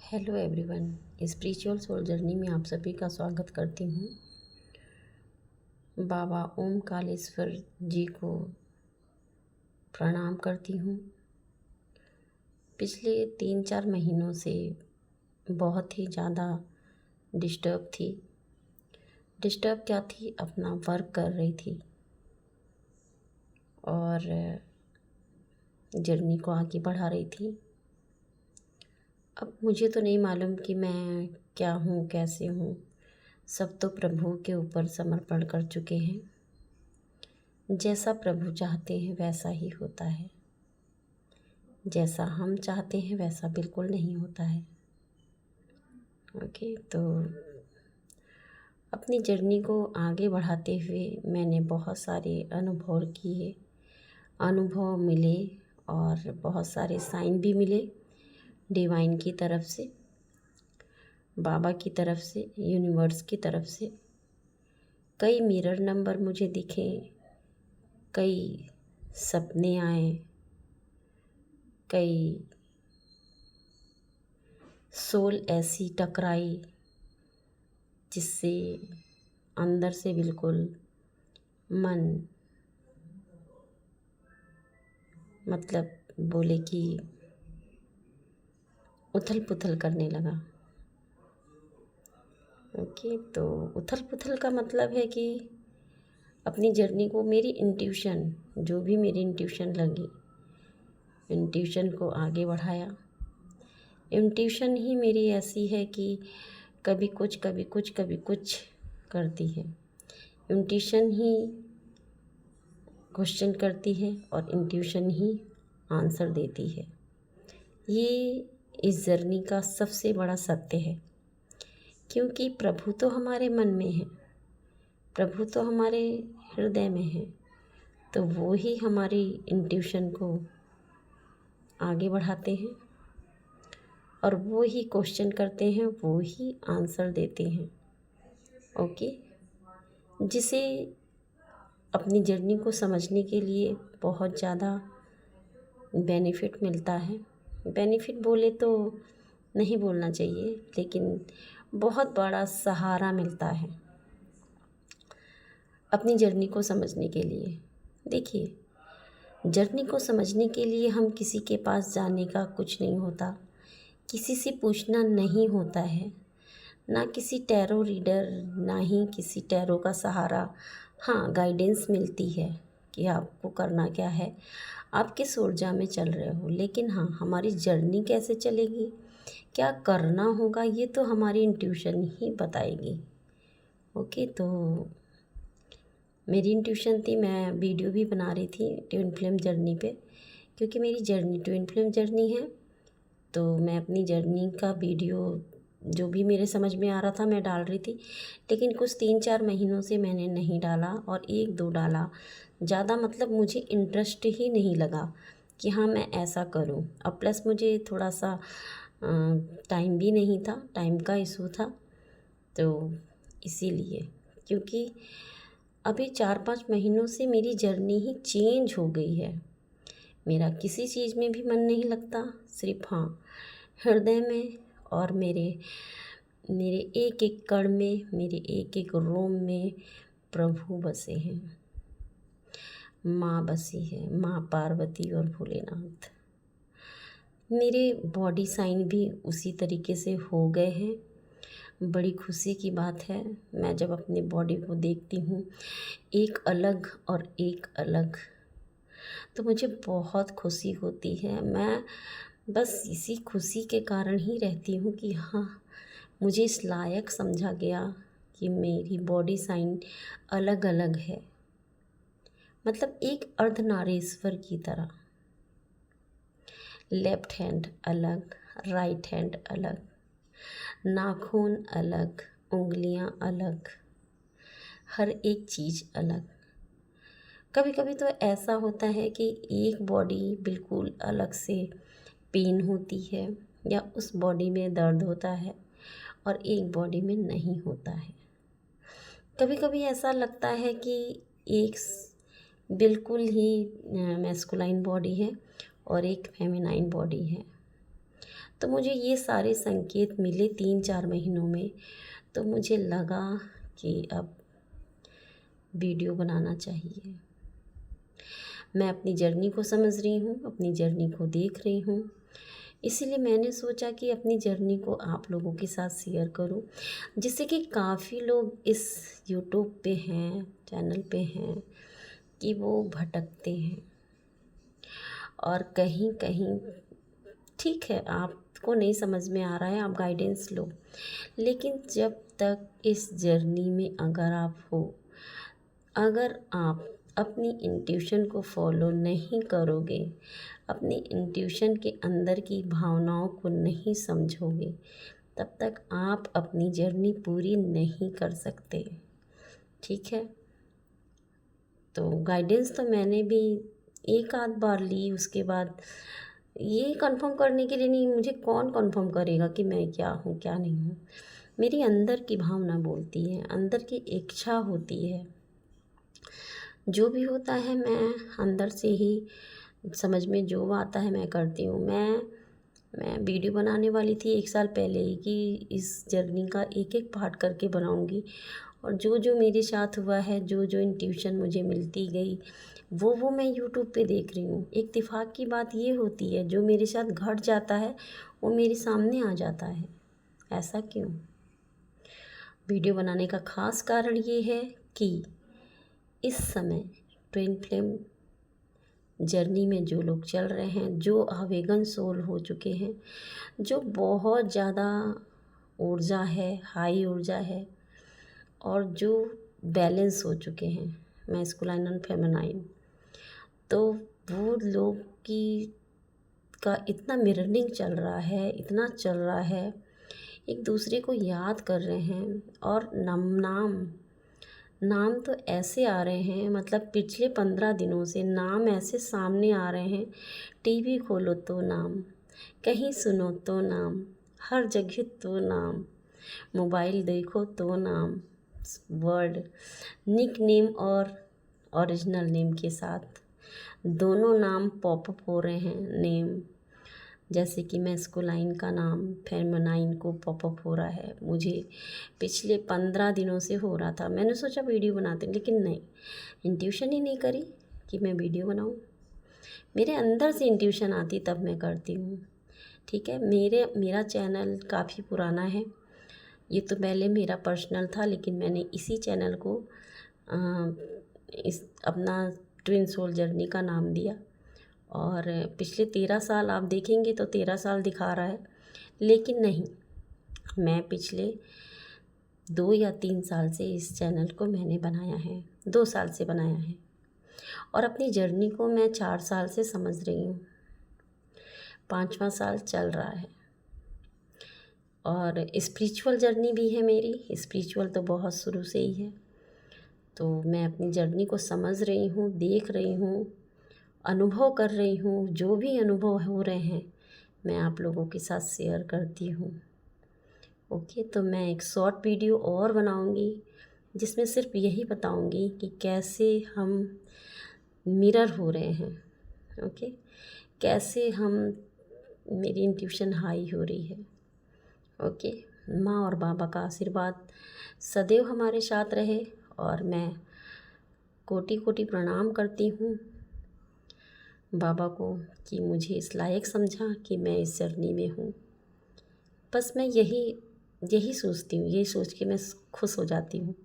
Hello everyone, spiritual soul journey में आप सभी का स्वागत करती हूँ। बाबा ओम कालेश्वर जी को प्रणाम करती हूँ। पिछले 3-4 महीनों से बहुत ही ज़्यादा डिस्टर्ब थी। डिस्टर्ब क्या थी, अपना वर्क कर रही थी और जर्नी को आगे बढ़ा रही थी। अब मुझे तो नहीं मालूम कि मैं क्या हूँ, कैसे हूँ। सब तो प्रभु के ऊपर समर्पण कर चुके हैं। जैसा प्रभु चाहते हैं वैसा ही होता है, जैसा हम चाहते हैं वैसा बिल्कुल नहीं होता है। ओके, तो अपनी जर्नी को आगे बढ़ाते हुए मैंने बहुत सारे अनुभव किए, अनुभव मिले और बहुत सारे साइन भी मिले डिवाइन की तरफ से, बाबा की तरफ से, यूनिवर्स की तरफ से। कई मिरर नंबर मुझे दिखे, कई सपने आए, कई सोल ऐसी टकराई जिससे अंदर से बिल्कुल मन मतलब बोले कि उथल पुथल करने लगा। ओके, तो उथल पुथल का मतलब है कि अपनी जर्नी को मेरी इंट्यूशन, जो भी मेरी इंट्यूशन लगी, इंट्यूशन को आगे बढ़ाया। इंट्यूशन ही मेरी ऐसी है कि कभी कुछ कभी कुछ कभी कुछ करती है। इंट्यूशन ही क्वेश्चन करती है और इंट्यूशन ही आंसर देती है। ये इस जर्नी का सबसे बड़ा सत्य है, क्योंकि प्रभु तो हमारे मन में है, प्रभु तो हमारे हृदय में है, तो वो ही हमारी इंट्यूशन को आगे बढ़ाते हैं और वो ही क्वेश्चन करते हैं, वो ही आंसर देते हैं। ओके, जिसे अपनी जर्नी को समझने के लिए बहुत ज़्यादा बेनिफिट मिलता है। बेनिफिट बोले तो नहीं बोलना चाहिए, लेकिन बहुत बड़ा सहारा मिलता है अपनी जर्नी को समझने के लिए। देखिए, जर्नी को समझने के लिए हम किसी के पास जाने का कुछ नहीं होता, किसी से पूछना नहीं होता है, ना किसी टैरो रीडर, ना ही किसी टैरो का सहारा। हाँ, गाइडेंस मिलती है कि आपको करना क्या है, आप किस ऊर्जा में चल रहे हो, लेकिन हाँ, हमारी जर्नी कैसे चलेगी, क्या करना होगा, ये तो हमारी इंट्यूशन ही बताएगी। ओके, तो मेरी इंट्यूशन थी, मैं वीडियो भी बना रही थी ट्विन फ्लेम जर्नी पे, क्योंकि मेरी जर्नी ट्विन फ्लेम जर्नी है। तो मैं अपनी जर्नी का वीडियो जो भी मेरे समझ में आ रहा था मैं डाल रही थी, लेकिन कुछ 3-4 महीनों से मैंने नहीं डाला और 1-2 डाला। ज़्यादा मतलब मुझे इंटरेस्ट ही नहीं लगा कि हाँ मैं ऐसा करूँ। अब प्लस मुझे थोड़ा सा टाइम भी नहीं था, टाइम का इशू था, तो इसीलिए, क्योंकि अभी 4-5 महीनों से मेरी जर्नी ही चेंज हो गई है। मेरा किसी चीज़ में भी मन नहीं लगता, सिर्फ हाँ हृदय में और मेरे मेरे एक एक कण में, मेरे एक एक रोम में प्रभु बसे हैं, माँ बसी है, माँ पार्वती और भोलेनाथ। मेरे बॉडी साइन भी उसी तरीके से हो गए हैं। बड़ी खुशी की बात है, मैं जब अपने बॉडी को देखती हूँ एक अलग और एक अलग, तो मुझे बहुत खुशी होती है। मैं बस इसी खुशी के कारण ही रहती हूँ कि हाँ, मुझे इस लायक समझा गया कि मेरी बॉडी साइन अलग अलग है, मतलब एक अर्धनारीश्वर की तरह। लेफ्ट हैंड अलग, राइट हैंड अलग, नाखून अलग, उंगलियां अलग, हर एक चीज़ अलग। कभी कभी तो ऐसा होता है कि एक बॉडी बिल्कुल अलग से पेन होती है या उस बॉडी में दर्द होता है और एक बॉडी में नहीं होता है। कभी कभी ऐसा लगता है कि एक बिल्कुल ही मैस्कुलाइन बॉडी है और एक फेमिनाइन बॉडी है। तो मुझे ये सारे संकेत मिले 3-4 महीनों में, तो मुझे लगा कि अब वीडियो बनाना चाहिए। मैं अपनी जर्नी को समझ रही हूँ, अपनी जर्नी को देख रही हूँ, इसीलिए मैंने सोचा कि अपनी जर्नी को आप लोगों के साथ शेयर करूं, जिससे कि काफ़ी लोग इस यूट्यूब पे हैं, चैनल पे हैं, कि वो भटकते हैं और कहीं कहीं ठीक है आपको नहीं समझ में आ रहा है, आप गाइडेंस लो, लेकिन जब तक इस जर्नी में अगर आप हो, अगर आप अपनी इंट्यूशन को फॉलो नहीं करोगे, अपनी इंट्यूशन के अंदर की भावनाओं को नहीं समझोगे, तब तक आप अपनी जर्नी पूरी नहीं कर सकते। ठीक है, तो गाइडेंस तो मैंने भी एक आध बार ली, उसके बाद ये कंफर्म करने के लिए नहीं, मुझे कौन कंफर्म करेगा कि मैं क्या हूँ क्या नहीं हूँ। मेरी अंदर की भावना बोलती है, अंदर की इच्छा होती है, जो भी होता है मैं अंदर से ही समझ में जो आता है मैं करती हूँ। मैं वीडियो बनाने वाली थी 1 साल पहले ही कि इस जर्नी का एक एक पार्ट करके बनाऊँगी, और जो जो मेरे साथ हुआ है, जो जो इंट्यूशन मुझे मिलती गई, वो मैं यूट्यूब पे देख रही हूँ। इत्तेफाक की बात ये होती है, जो मेरे साथ घट जाता है वो मेरे सामने आ जाता है। ऐसा क्यों? वीडियो बनाने का ख़ास कारण ये है कि इस समय ट्विन फ्लेम जर्नी में जो लोग चल रहे हैं, जो आवेगन सोल हो चुके हैं, जो बहुत ज़्यादा ऊर्जा है, हाई ऊर्जा है, और जो बैलेंस हो चुके हैं मैस्कुलाइन और फेमिनाइन, तो वो लोग की का इतना मिररिंग चल रहा है, इतना चल रहा है, एक दूसरे को याद कर रहे हैं, और नाम तो ऐसे आ रहे हैं, मतलब पिछले 15 दिनों से नाम ऐसे सामने आ रहे हैं। टीवी खोलो तो नाम, कहीं सुनो तो नाम, हर जगह तो नाम, मोबाइल देखो तो नाम, वर्ड निक नेम और ओरिजिनल नेम के साथ दोनों नाम पॉपअप हो रहे हैं। नेम जैसे कि मैस्कुलाइन का नाम फेमिनाइन को पॉपअप हो रहा है। मुझे पिछले 15 दिनों से हो रहा था, मैंने सोचा वीडियो बनाते हैं, लेकिन नहीं, इंट्यूशन ही नहीं करी कि मैं वीडियो बनाऊं। मेरे अंदर से इंट्यूशन आती तब मैं करती हूँ। ठीक है, मेरा चैनल काफ़ी पुराना है, ये तो पहले मेरा पर्सनल था, लेकिन मैंने इसी चैनल को इस अपना ट्विन सोल जर्नी का नाम दिया, और पिछले 13 साल आप देखेंगे तो 13 साल दिखा रहा है, लेकिन नहीं, मैं पिछले 2 या 3 साल से इस चैनल को मैंने बनाया है, 2 साल से बनाया है, और अपनी जर्नी को मैं 4 साल से समझ रही हूँ, 5वां साल चल रहा है। और स्पिरिचुअल जर्नी भी है मेरी, स्पिरिचुअल तो बहुत शुरू से ही है, तो मैं अपनी जर्नी को समझ रही हूँ, देख रही हूँ, अनुभव कर रही हूँ। जो भी अनुभव हो रहे हैं मैं आप लोगों के साथ शेयर करती हूँ। ओके, तो मैं एक शॉर्ट वीडियो और बनाऊँगी जिसमें सिर्फ यही बताऊँगी कि कैसे हम मिरर हो रहे हैं। ओके, कैसे हम मेरी इंट्यूशन हाई हो रही है। ओके, माँ और बाबा का आशीर्वाद सदैव हमारे साथ रहे, और मैं कोटि कोटि प्रणाम करती हूँ बाबा को कि मुझे इस लायक समझा कि मैं इस जर्नी में हूँ। बस मैं यही सोचती हूँ, यही सोच के मैं खुश हो जाती हूँ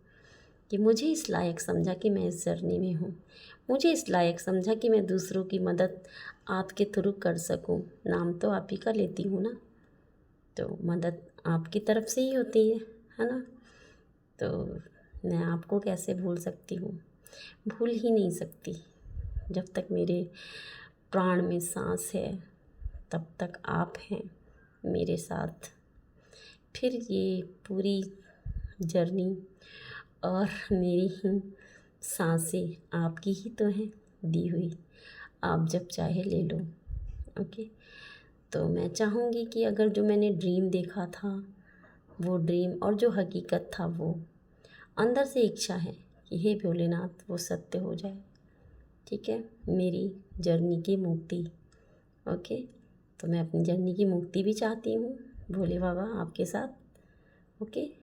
कि मुझे इस लायक समझा कि मैं इस जर्नी में हूँ, मुझे इस लायक समझा कि मैं दूसरों की मदद आपके थ्रू कर सकूँ। नाम तो आप ही का लेती हूँ ना, तो मदद आपकी तरफ से ही होती है ना, तो मैं आपको कैसे भूल सकती हूँ, भूल ही नहीं सकती। जब तक मेरे प्राण में सांस है तब तक आप हैं मेरे साथ। फिर ये पूरी जर्नी और मेरी ही सांसें आपकी ही तो हैं दी हुई, आप जब चाहे ले लो। ओके, तो मैं चाहूँगी कि अगर जो मैंने ड्रीम देखा था वो ड्रीम और जो हकीकत था, वो अंदर से इच्छा है कि हे भोलेनाथ वो सत्य हो जाए। ठीक है, मेरी जर्नी की मुक्ति। ओके, तो मैं अपनी जर्नी की मुक्ति भी चाहती हूँ भोले बाबा आपके साथ। ओके।